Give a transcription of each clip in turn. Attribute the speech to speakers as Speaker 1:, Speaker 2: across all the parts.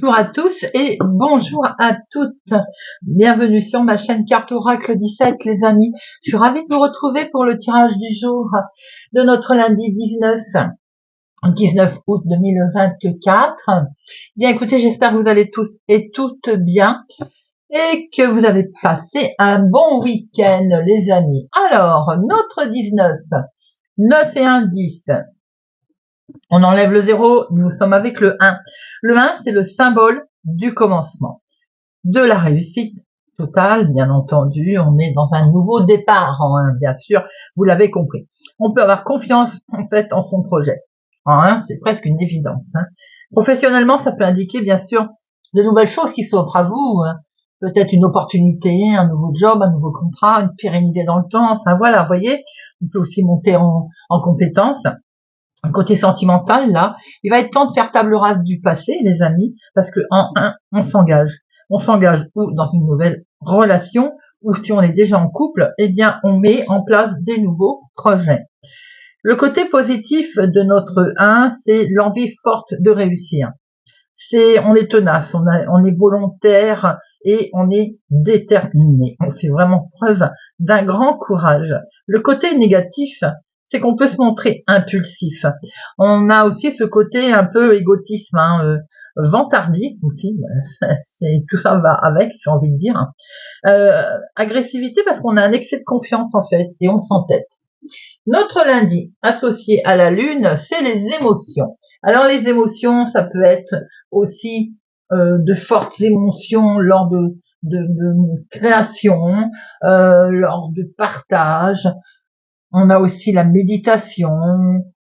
Speaker 1: Bonjour à tous et bonjour à toutes. Bienvenue sur ma chaîne Carte Oracle 17 les amis. Je suis ravie de vous retrouver pour le tirage du jour de notre lundi 19 août 2024. Bien écoutez, j'espère que vous allez tous et toutes bien et que vous avez passé un bon week-end les amis. Alors, notre 19, 9 et 1, 10. On enlève le 0, nous sommes avec le 1. Le 1, c'est le symbole du commencement, de la réussite totale, bien entendu. On est dans un nouveau départ en 1, bien sûr, vous l'avez compris. On peut avoir confiance, en fait, en son projet. En 1, c'est presque une évidence. Professionnellement, ça peut indiquer, bien sûr, de nouvelles choses qui s'offrent à vous. Peut-être une opportunité, un nouveau job, un nouveau contrat, une pérennité dans le temps. Enfin, voilà, vous voyez, on peut aussi monter en compétences. Un côté sentimental, là, il va être temps de faire table rase du passé, les amis, parce que en 1, on s'engage. On s'engage ou dans une nouvelle relation, ou si on est déjà en couple, eh bien, on met en place des nouveaux projets. Le côté positif de notre 1, c'est l'envie forte de réussir. On est tenace, on est volontaire et on est déterminé. On fait vraiment preuve d'un grand courage. Le côté négatif, c'est qu'on peut se montrer impulsif. On a aussi ce côté un peu égotisme, vantardise aussi, tout ça va avec, j'ai envie de dire. Agressivité parce qu'on a un excès de confiance en fait et on s'entête. Notre lundi associé à la lune, c'est les émotions. Alors les émotions, ça peut être aussi de fortes émotions lors de création, lors de partage. On a aussi la méditation,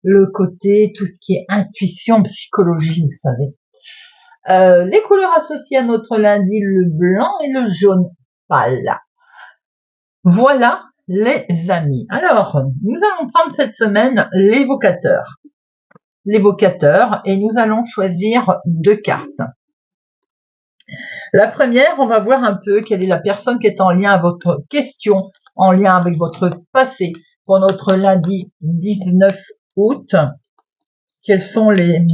Speaker 1: le côté, tout ce qui est intuition, psychologie, vous savez. Les couleurs associées à notre lundi, le blanc et le jaune pâle. Voilà les amis. Alors, nous allons prendre cette semaine l'évocateur. L'évocateur et nous allons choisir 2 cartes. La première, on va voir un peu quelle est la personne qui est en lien avec votre question, en lien avec votre passé pour notre lundi 19 août. Quels sont les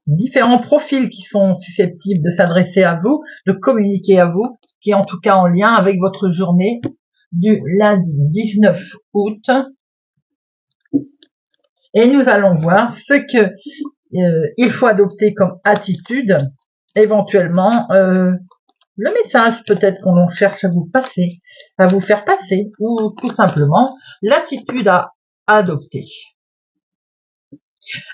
Speaker 1: différents profils qui sont susceptibles de s'adresser à vous, de communiquer à vous, qui est en tout cas en lien avec votre journée du lundi 19 août. Et nous allons voir ce que il faut adopter comme attitude, éventuellement le message peut-être qu'on cherche à vous passer, à vous faire passer, ou tout simplement l'attitude à adopter.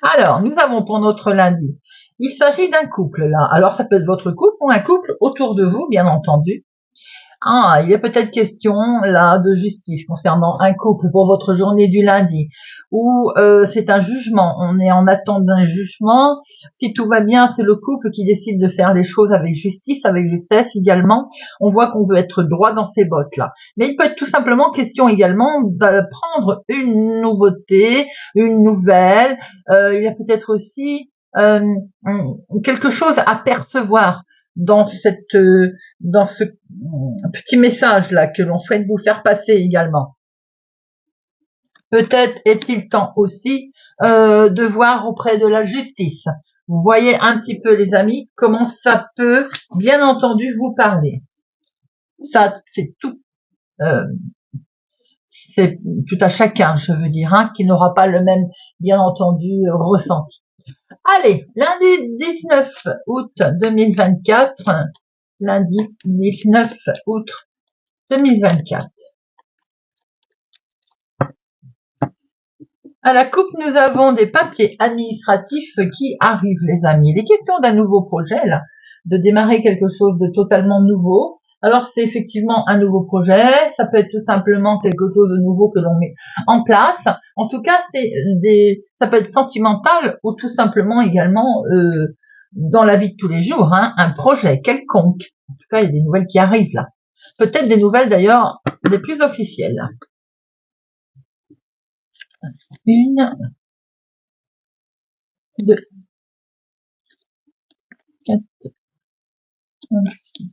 Speaker 1: Alors, nous avons pour notre lundi, il s'agit d'un couple là. Alors, ça peut être votre couple ou un couple autour de vous, bien entendu. Ah, il est peut-être question là de justice concernant un couple pour votre journée du lundi, ou c'est un jugement, on est en attente d'un jugement. Si tout va bien, c'est le couple qui décide de faire les choses avec justice, avec justesse également. On voit qu'on veut être droit dans ses bottes là. Mais il peut être tout simplement question également d'apprendre une nouveauté, une nouvelle. Il y a peut-être aussi quelque chose à percevoir dans ce petit message là que l'on souhaite vous faire passer également. Peut-être est-il temps aussi de voir auprès de la justice. Vous voyez un petit peu les amis comment ça peut bien entendu vous parler. Ça c'est tout à chacun, je veux dire, qui n'aura pas le même bien entendu ressenti. Allez, lundi 19 août 2024, lundi 19 août 2024. À la coupe, nous avons des papiers administratifs qui arrivent, les amis. Les questions d'un nouveau projet, là, de démarrer quelque chose de totalement nouveau. Alors, c'est effectivement un nouveau projet. Ça peut être tout simplement quelque chose de nouveau que l'on met en place. En tout cas, ça peut être sentimental ou tout simplement également dans la vie de tous les jours, un projet quelconque. En tout cas, il y a des nouvelles qui arrivent là. Peut-être des nouvelles d'ailleurs des plus officielles. 1, 2, 4, 5, 6,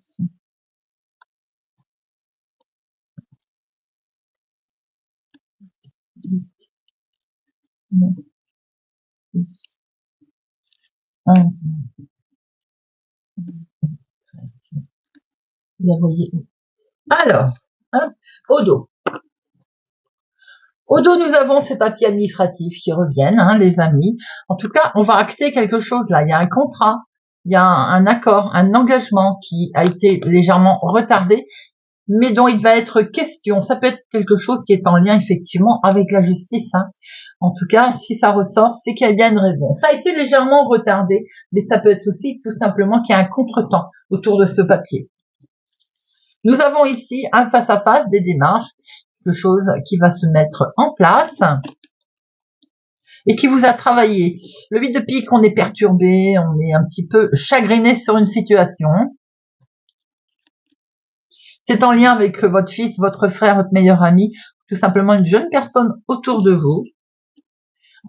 Speaker 1: 8, 9, 10, 11, Vous voyez. Alors, hop, au dos. Au dos, nous avons ces papiers administratifs qui reviennent, hein, les amis. En tout cas, on va acter quelque chose là. Il y a un contrat, il y a un accord, un engagement qui a été légèrement retardé, mais dont il va être question. Ça peut être quelque chose qui est en lien effectivement avec la justice. Hein. En tout cas, si ça ressort, c'est qu'il y a bien une raison. Ça a été légèrement retardé, mais ça peut être aussi tout simplement qu'il y a un contretemps autour de ce papier. Nous avons ici un face-à-face des démarches, quelque chose qui va se mettre en place et qui vous a travaillé. Le 8 de pique, on est perturbé, on est un petit peu chagriné sur une situation. C'est en lien avec votre fils, votre frère, votre meilleur ami, tout simplement une jeune personne autour de vous.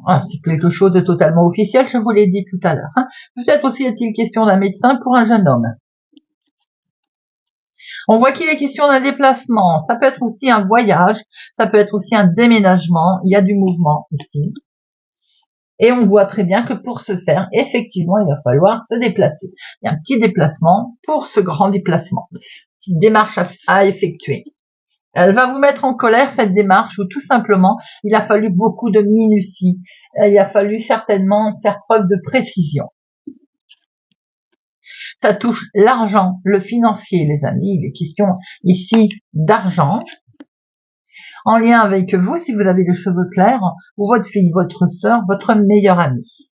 Speaker 1: Ah, c'est quelque chose de totalement officiel, je vous l'ai dit tout à l'heure. Hein. Peut-être aussi est-il question d'un médecin pour un jeune homme. On voit qu'il est question d'un déplacement. Ça peut être aussi un voyage, ça peut être aussi un déménagement. Il y a du mouvement ici. Et on voit très bien que pour ce faire, effectivement, il va falloir se déplacer. Il y a un petit déplacement pour ce grand déplacement. Petite démarche à effectuer. Elle va vous mettre en colère, cette démarche, où tout simplement, il a fallu beaucoup de minutie. Il a fallu certainement faire preuve de précision. Ça touche l'argent, le financier, les amis. Il est question ici d'argent. En lien avec vous, si vous avez les cheveux clairs, ou votre fille, votre sœur, votre meilleure amie.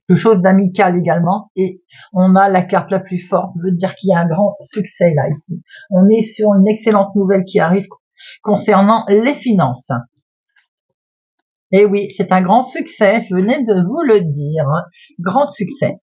Speaker 1: Quelque chose d'amical également. Et on a la carte la plus forte, veut dire qu'il y a un grand succès là, ici. On est sur une excellente nouvelle qui arrive concernant les finances. Et oui, c'est un grand succès, je venais de vous le dire. Hein. Grand succès.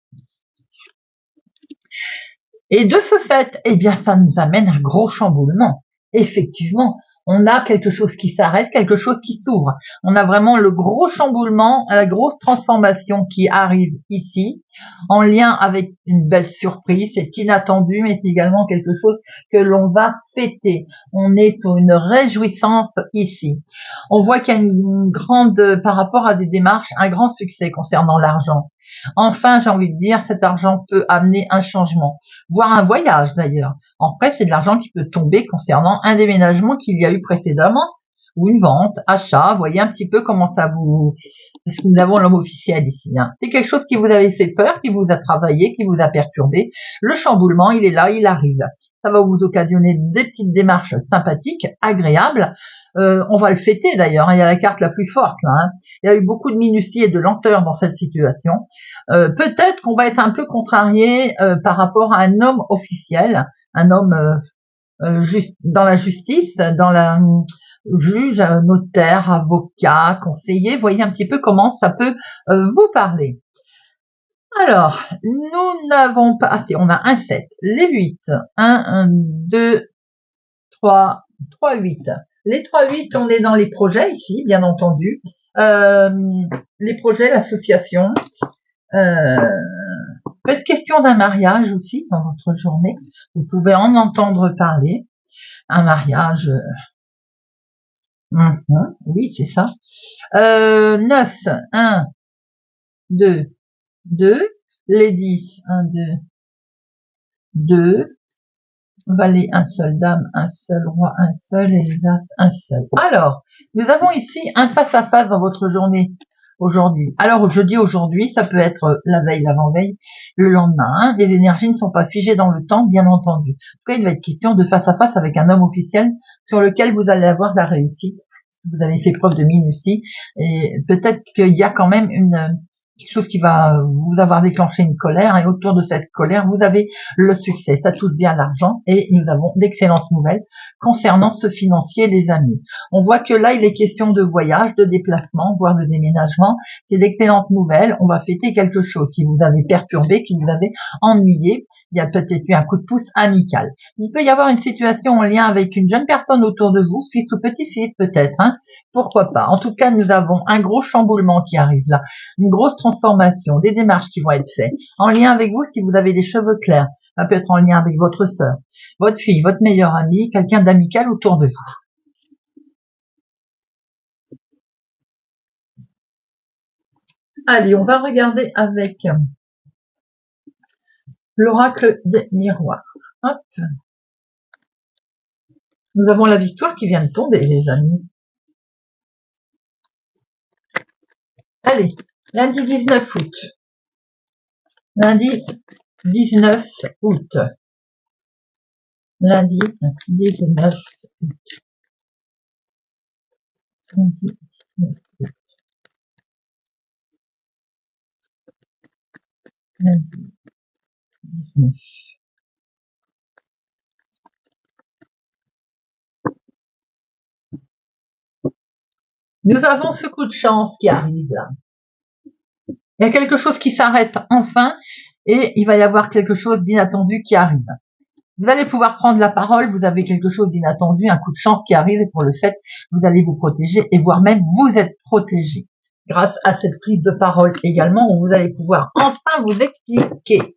Speaker 1: Et de ce fait, eh bien, ça nous amène à un gros chamboulement. Effectivement, on a quelque chose qui s'arrête, quelque chose qui s'ouvre. On a vraiment le gros chamboulement, la grosse transformation qui arrive ici, en lien avec une belle surprise. C'est inattendu, mais c'est également quelque chose que l'on va fêter. On est sur une réjouissance ici. On voit qu'il y a une grande, par rapport à des démarches, un grand succès concernant l'argent. Enfin, j'ai envie de dire, cet argent peut amener un changement, voire un voyage d'ailleurs. En fait, c'est de l'argent qui peut tomber concernant un déménagement qu'il y a eu précédemment, ou une vente, achat. Voyez un petit peu comment ça vous... Parce que nous avons l'homme officiel ici. Hein. C'est quelque chose qui vous avait fait peur, qui vous a travaillé, qui vous a perturbé. Le chamboulement, il est là, il arrive. Ça va vous occasionner des petites démarches sympathiques, agréables. On va le fêter d'ailleurs, hein, il y a la carte la plus forte là. Hein. Il y a eu beaucoup de minutie et de lenteur dans cette situation. Peut-être qu'on va être un peu contrarié par rapport à un homme officiel, un homme juste dans la justice, dans la juge, notaire, avocat, conseiller. Voyez un petit peu comment ça peut vous parler. Alors, nous n'avons pas assez, on a un 7, les 8, 1, 2, 3, 3, 8. Les 3, 8, on est dans les projets ici, bien entendu. Les projets, l'association. Peut être question d'un mariage aussi dans votre journée. Vous pouvez en entendre parler. Un mariage. Oui, c'est ça. 9, 1, 2, 2. Les 10, 1, 2, 2. Valet, un seul, dame, un seul, roi, un seul, et les as, un seul. Alors, nous avons ici un face-à-face dans votre journée aujourd'hui. Alors, je dis aujourd'hui, ça peut être la veille, l'avant-veille, le lendemain. Hein. Les énergies ne sont pas figées dans le temps, bien entendu. En tout cas, il va être question de face-à-face avec un homme officiel sur lequel vous allez avoir de la réussite. Vous avez fait preuve de minutie et peut-être qu'il y a quand même quelque chose qui va vous avoir déclenché une colère et autour de cette colère, vous avez le succès. Ça touche bien l'argent et nous avons d'excellentes nouvelles concernant ce financier, les amis. On voit que là, il est question de voyage, de déplacement, voire de déménagement. C'est d'excellentes nouvelles. On va fêter quelque chose qui vous avait perturbé, qui vous avait ennuyé. Il y a peut-être eu un coup de pouce amical. Il peut y avoir une situation en lien avec une jeune personne autour de vous, fils ou petit-fils peut-être. Hein. Pourquoi pas. En tout cas, nous avons un gros chamboulement qui arrive là. Une grosse transformation, des démarches qui vont être faites. En lien avec vous, si vous avez des cheveux clairs, ça peut être en lien avec votre sœur, votre fille, votre meilleure amie, quelqu'un d'amical autour de vous. Allez, on va regarder avec L'oracle des miroirs. Hop. Nous avons la victoire qui vient de tomber, les amis. Allez, lundi 19 août. Lundi 19 août. Lundi 19 août. Lundi 19 août. Lundi 19. Nous avons ce coup de chance qui arrive là. Il y a quelque chose qui s'arrête enfin et il va y avoir quelque chose d'inattendu qui arrive. Vous allez pouvoir prendre la parole, vous avez quelque chose d'inattendu, un coup de chance qui arrive et pour le fait, vous allez vous protéger et voire même vous êtes protégé. Grâce à cette prise de parole également, où vous allez pouvoir enfin vous expliquer.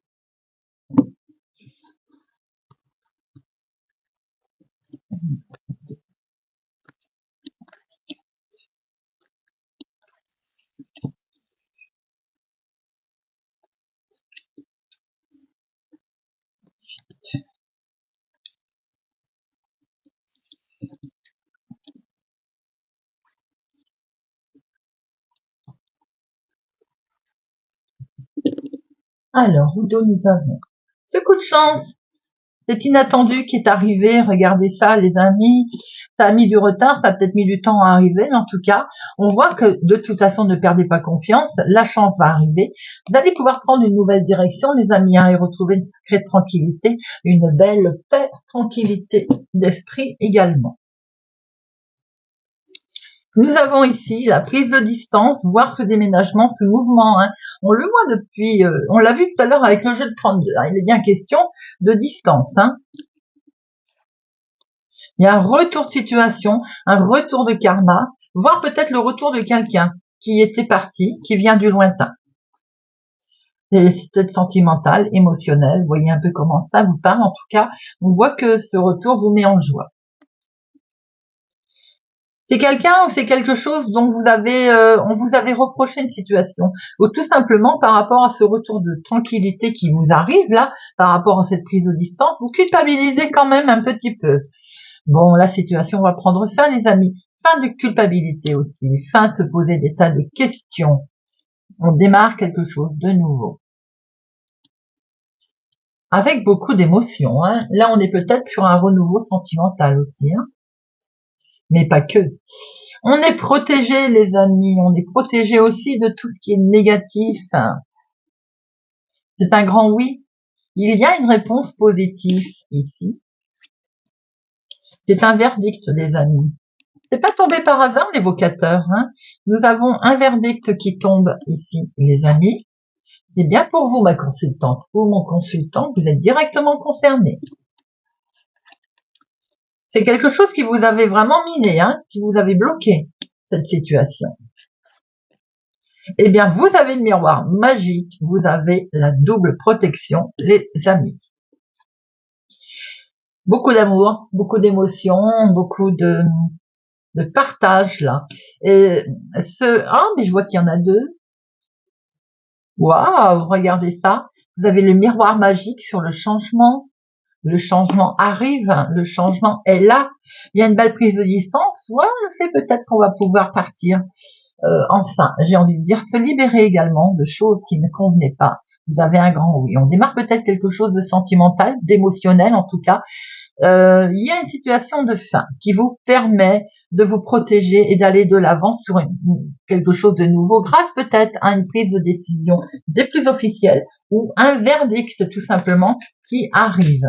Speaker 1: Alors, où nous avons ce coup de chance, c'est inattendu qui est arrivé. Regardez ça, les amis. Ça a mis du retard, ça a peut-être mis du temps à arriver, mais en tout cas, on voit que de toute façon, ne perdez pas confiance. La chance va arriver. Vous allez pouvoir prendre une nouvelle direction, les amis, et retrouver une sacrée tranquillité, une belle paix, tranquillité d'esprit également. Nous avons ici la prise de distance, voire ce déménagement, ce mouvement. Hein. On le voit depuis, on l'a vu tout à l'heure avec le jeu de 32. Hein. Il est bien question de distance. Hein. Il y a un retour de situation, un retour de karma, voire peut-être le retour de quelqu'un qui était parti, qui vient du lointain. C'est peut-être sentimental, émotionnel. Vous voyez un peu comment ça vous parle. En tout cas, on voit que ce retour vous met en joie. C'est quelqu'un ou c'est quelque chose dont vous avez, on vous avait reproché une situation, ou tout simplement par rapport à ce retour de tranquillité qui vous arrive là, par rapport à cette prise de distance, vous culpabilisez quand même un petit peu. Bon, la situation va prendre fin, les amis. Fin de culpabilité aussi, fin de se poser des tas de questions. On démarre quelque chose de nouveau. Avec beaucoup d'émotions. Hein. Là, on est peut-être sur un renouveau sentimental aussi. Hein. Mais pas que. On est protégé, les amis, on est protégé aussi de tout ce qui est négatif. C'est un grand oui. Il y a une réponse positive ici. C'est un verdict, les amis. C'est pas tombé par hasard, l'évocateur. Hein. Nous avons un verdict qui tombe ici, les amis. C'est bien pour vous, ma consultante, ou mon consultant, vous êtes directement concerné. C'est quelque chose qui vous avait vraiment miné, hein, qui vous avait bloqué, cette situation. Eh bien, vous avez le miroir magique, vous avez la double protection, les amis. Beaucoup d'amour, beaucoup d'émotions, beaucoup de partage là. Et mais je vois qu'il y en a deux. Waouh, regardez ça. Vous avez le miroir magique sur le changement. Le changement arrive, le changement est là. Il y a une belle prise de distance. Ouais, on le fait peut-être qu'on va pouvoir partir. Enfin, j'ai envie de dire se libérer également de choses qui ne convenaient pas. Vous avez un grand oui. On démarre peut-être quelque chose de sentimental, d'émotionnel en tout cas. Il y a une situation de fin qui vous permet de vous protéger et d'aller de l'avant sur quelque chose de nouveau grâce peut-être à une prise de décision des plus officielles ou un verdict tout simplement qui arrive.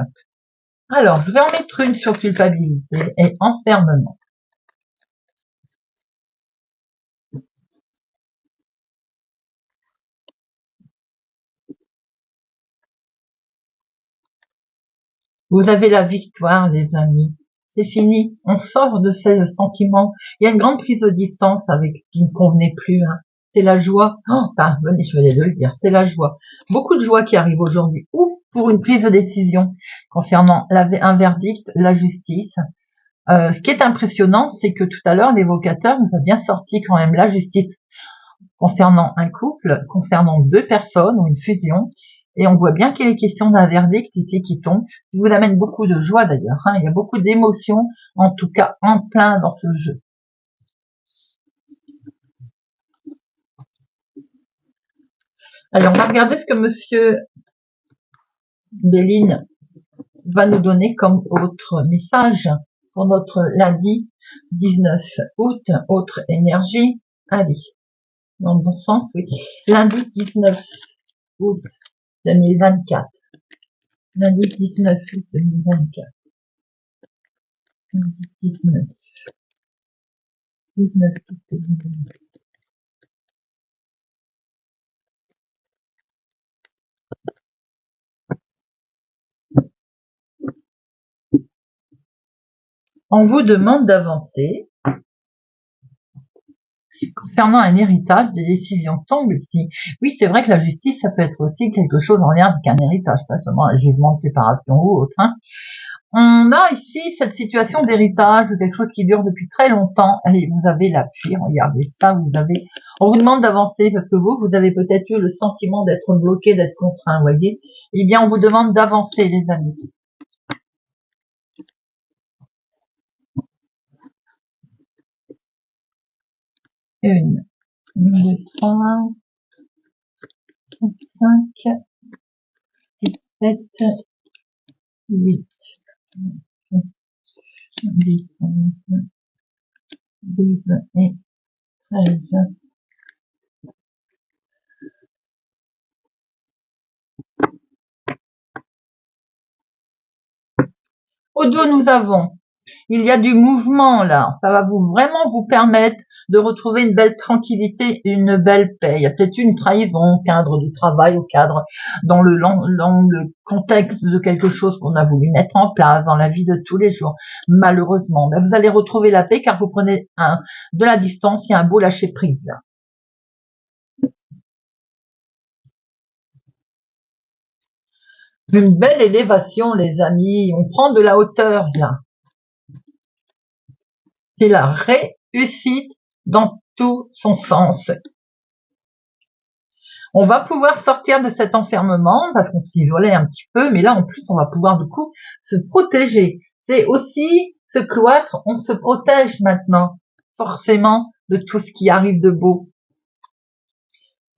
Speaker 1: Alors, je vais en mettre une sur culpabilité et enfermement. Vous avez la victoire, les amis. C'est fini. On sort de ces sentiments. Il y a une grande prise de distance avec qui ne convenait plus. Hein. C'est la joie. Je venais de le dire. C'est la joie. Beaucoup de joie qui arrive aujourd'hui. Ou pour une prise de décision concernant un verdict, la justice. Ce qui est impressionnant, c'est que tout à l'heure, l'évocateur nous a bien sorti quand même la justice concernant un couple, concernant deux personnes ou une fusion. Et on voit bien qu'il est question d'un verdict ici qui tombe, qui vous amène beaucoup de joie d'ailleurs. Il y a beaucoup d'émotions, en tout cas en plein dans ce jeu. Alors, on va regarder ce que Monsieur Béline va nous donner comme autre message pour notre lundi 19 août. Autre énergie. Allez, dans le bon sens, oui. Lundi 19 août 2024. Lundi 19 août 2024. Lundi 19 août 2024. On vous demande d'avancer. Concernant un héritage, des décisions tombent ici. Oui, c'est vrai que la justice, ça peut être aussi quelque chose en lien avec un héritage, pas seulement un jugement de séparation ou autre. On a ici cette situation d'héritage, de quelque chose qui dure depuis très longtemps, et vous avez l'appui, regardez ça, on vous demande d'avancer, parce que vous avez peut-être eu le sentiment d'être bloqué, d'être contraint, vous voyez. Eh bien, on vous demande d'avancer, les amis. Une, deux, trois, cinq, six, sept, 8, 10, 12 et 13. Au dos, nous avons, il y a du mouvement là, ça va vraiment vous permettre de retrouver une belle tranquillité, une belle paix. Il y a peut-être une trahison au cadre du travail, au cadre dans le contexte de quelque chose qu'on a voulu mettre en place dans la vie de tous les jours. Malheureusement, mais vous allez retrouver la paix car vous prenez de la distance, il y a un beau lâcher prise. Une belle élévation, les amis. On prend de la hauteur là. C'est la réussite dans tout son sens. On va pouvoir sortir de cet enfermement parce qu'on s'isolait un petit peu, mais là en plus on va pouvoir du coup se protéger. C'est aussi ce cloître, on se protège maintenant forcément de tout ce qui arrive de beau.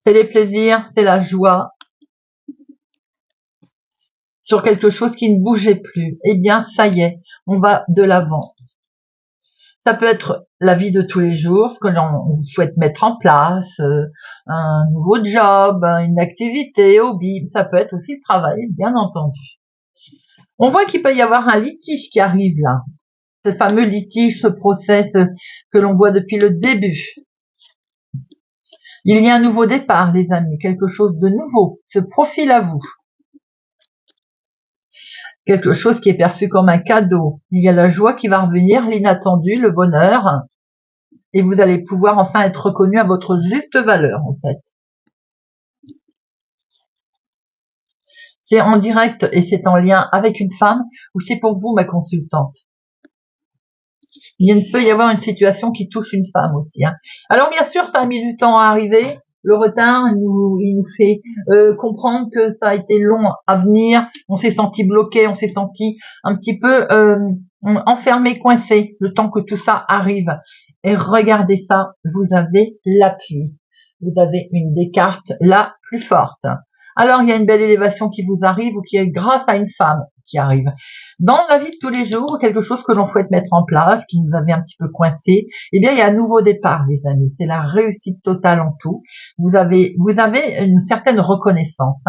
Speaker 1: C'est les plaisirs, c'est la joie sur quelque chose qui ne bougeait plus. Eh bien ça y est, on va de l'avant. Ça peut être la vie de tous les jours, ce que l'on souhaite mettre en place, un nouveau job, une activité, hobby. Ça peut être aussi le travail, bien entendu. On voit qu'il peut y avoir un litige qui arrive là. Ce fameux litige, ce process que l'on voit depuis le début. Il y a un nouveau départ, les amis. Quelque chose de nouveau se profile à vous. Quelque chose qui est perçu comme un cadeau. Il y a la joie qui va revenir, l'inattendu, le bonheur. Et vous allez pouvoir enfin être reconnu à votre juste valeur, en fait. C'est en direct et c'est en lien avec une femme ou c'est pour vous, ma consultante? Il peut y avoir une situation qui touche une femme aussi. Alors bien sûr, ça a mis du temps à arriver. Le retard, il nous fait comprendre que ça a été long à venir. On s'est senti bloqué, on s'est senti un petit peu enfermé, coincé, le temps que tout ça arrive. Et regardez ça, vous avez l'appui. Vous avez une des cartes la plus forte. Alors, il y a une belle élévation qui vous arrive ou qui est grâce à une femme qui arrive. Dans la vie de tous les jours, quelque chose que l'on souhaite mettre en place, qui nous avait un petit peu coincé, eh bien, il y a un nouveau départ, les amis. C'est la réussite totale en tout. Vous avez une certaine reconnaissance.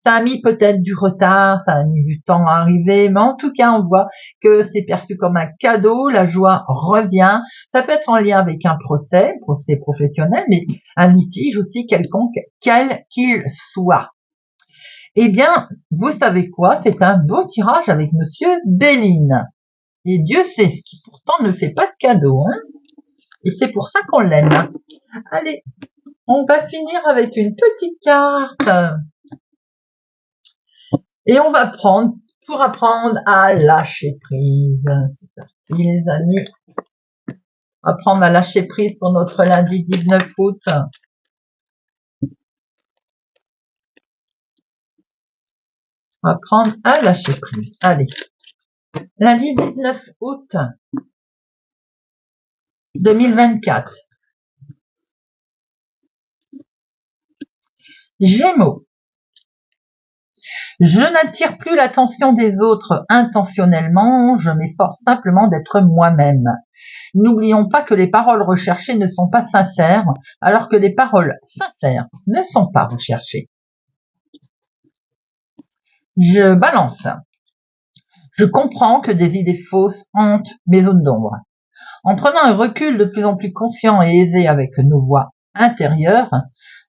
Speaker 1: Ça a mis peut-être du retard, ça a mis du temps à arriver, mais en tout cas, on voit que c'est perçu comme un cadeau, la joie revient. Ça peut être en lien avec un procès professionnel, mais un litige aussi quelconque, quel qu'il soit. Eh bien, vous savez quoi? C'est un beau tirage avec Monsieur Béline. Et Dieu sait ce qui pourtant ne fait pas de cadeau. Et c'est pour ça qu'on l'aime. Allez, on va finir avec une petite carte. Et on va prendre pour apprendre à lâcher prise. C'est parti, les amis. Apprendre à lâcher prise pour notre lundi 19 août. Apprendre à lâcher prise. Allez. Lundi 19 août 2024. Gémeaux. Je n'attire plus l'attention des autres intentionnellement, je m'efforce simplement d'être moi-même. N'oublions pas que les paroles recherchées ne sont pas sincères, alors que les paroles sincères ne sont pas recherchées. Je balance. Je comprends que des idées fausses hantent mes zones d'ombre. En prenant un recul de plus en plus conscient et aisé avec nos voix intérieures,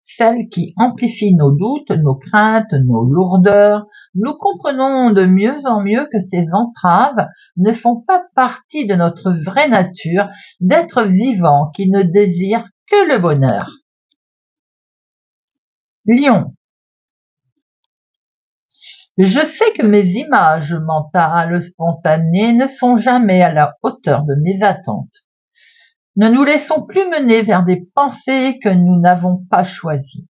Speaker 1: celles qui amplifient nos doutes, nos craintes, nos lourdeurs, nous comprenons de mieux en mieux que ces entraves ne font pas partie de notre vraie nature d'être vivant qui ne désire que le bonheur. Lion. Je sais que mes images mentales spontanées ne sont jamais à la hauteur de mes attentes. Ne nous laissons plus mener vers des pensées que nous n'avons pas choisies.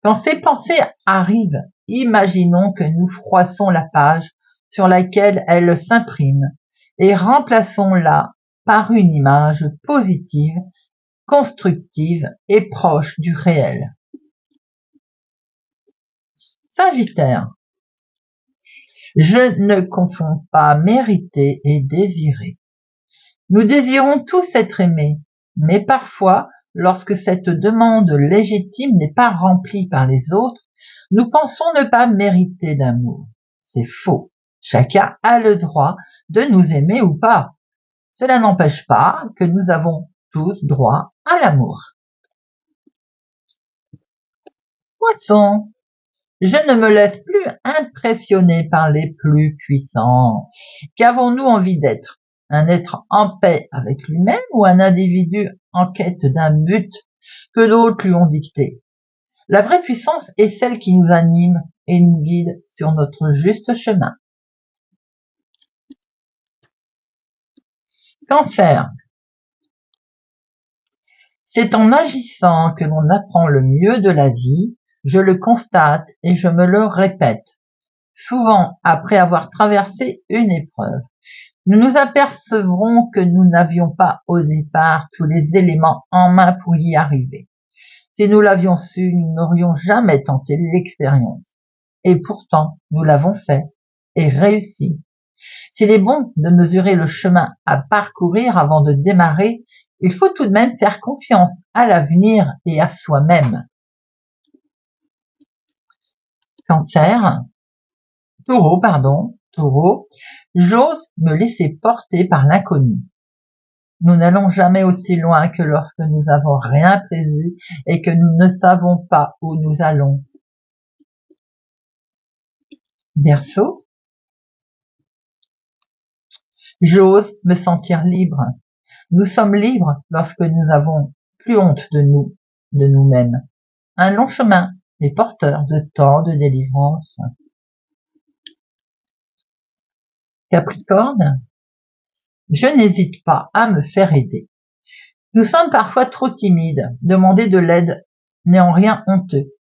Speaker 1: Quand ces pensées arrivent, imaginons que nous froissons la page sur laquelle elles s'impriment et remplaçons-la par une image positive, constructive et proche du réel. Sagittaire. Je ne confonds pas mériter et désirer. Nous désirons tous être aimés, mais parfois, lorsque cette demande légitime n'est pas remplie par les autres, nous pensons ne pas mériter d'amour. C'est faux. Chacun a le droit de nous aimer ou pas. Cela n'empêche pas que nous avons tous droit à l'amour. Poisson. Je ne me laisse plus impressionner par les plus puissants. Qu'avons-nous envie d'être? Un être en paix avec lui-même ou un individu en quête d'un but que d'autres lui ont dicté? La vraie puissance est celle qui nous anime et nous guide sur notre juste chemin. Cancer. C'est en agissant que l'on apprend le mieux de la vie, je le constate et je me le répète, souvent après avoir traversé une épreuve. Nous nous apercevrons que nous n'avions pas au départ tous les éléments en main pour y arriver. Si nous l'avions su, nous n'aurions jamais tenté l'expérience. Et pourtant, nous l'avons fait et réussi. S'il est bon de mesurer le chemin à parcourir avant de démarrer, il faut tout de même faire confiance à l'avenir et à soi-même. Taureau, j'ose me laisser porter par l'inconnu. Nous n'allons jamais aussi loin que lorsque nous n'avons rien prévu et que nous ne savons pas où nous allons. Verseau, j'ose me sentir libre. Nous sommes libres lorsque nous n'avons plus honte de nous-mêmes. Un long chemin est porteur de tant de délivrance. Capricorne, je n'hésite pas à me faire aider. Nous sommes parfois trop timides, demander de l'aide n'est en rien honteux.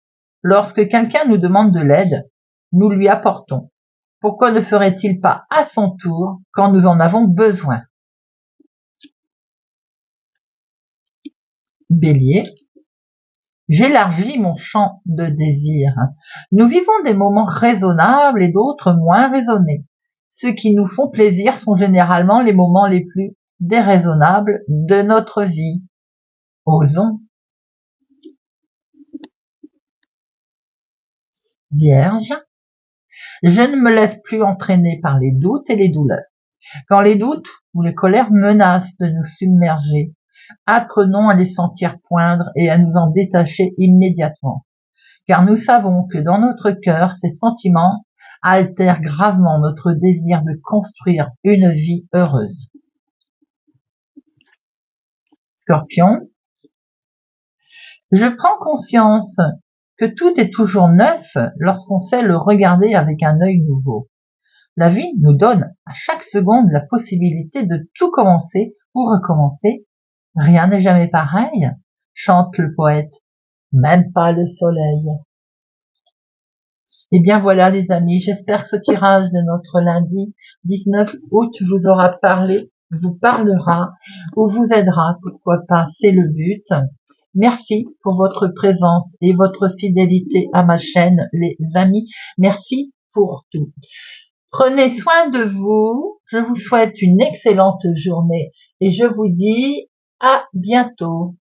Speaker 1: Lorsque quelqu'un nous demande de l'aide, nous lui apportons. Pourquoi ne ferait-il pas à son tour quand nous en avons besoin? Bélier, j'élargis mon champ de désir. Nous vivons des moments raisonnables et d'autres moins raisonnés. Ceux qui nous font plaisir sont généralement les moments les plus déraisonnables de notre vie. Osons. Vierge, je ne me laisse plus entraîner par les doutes et les douleurs. Quand les doutes ou les colères menacent de nous submerger, apprenons à les sentir poindre et à nous en détacher immédiatement, car nous savons que dans notre cœur, ces sentiments altèrent gravement notre désir de construire une vie heureuse. Scorpion, je prends conscience que tout est toujours neuf lorsqu'on sait le regarder avec un œil nouveau. La vie nous donne à chaque seconde la possibilité de tout commencer ou recommencer. Rien n'est jamais pareil, chante le poète, même pas le soleil. Et bien voilà les amis, j'espère que ce tirage de notre lundi 19 août vous aura parlé, vous parlera ou vous aidera, pourquoi pas, c'est le but. Merci pour votre présence et votre fidélité à ma chaîne les amis, merci pour tout. Prenez soin de vous, je vous souhaite une excellente journée et je vous dis à bientôt.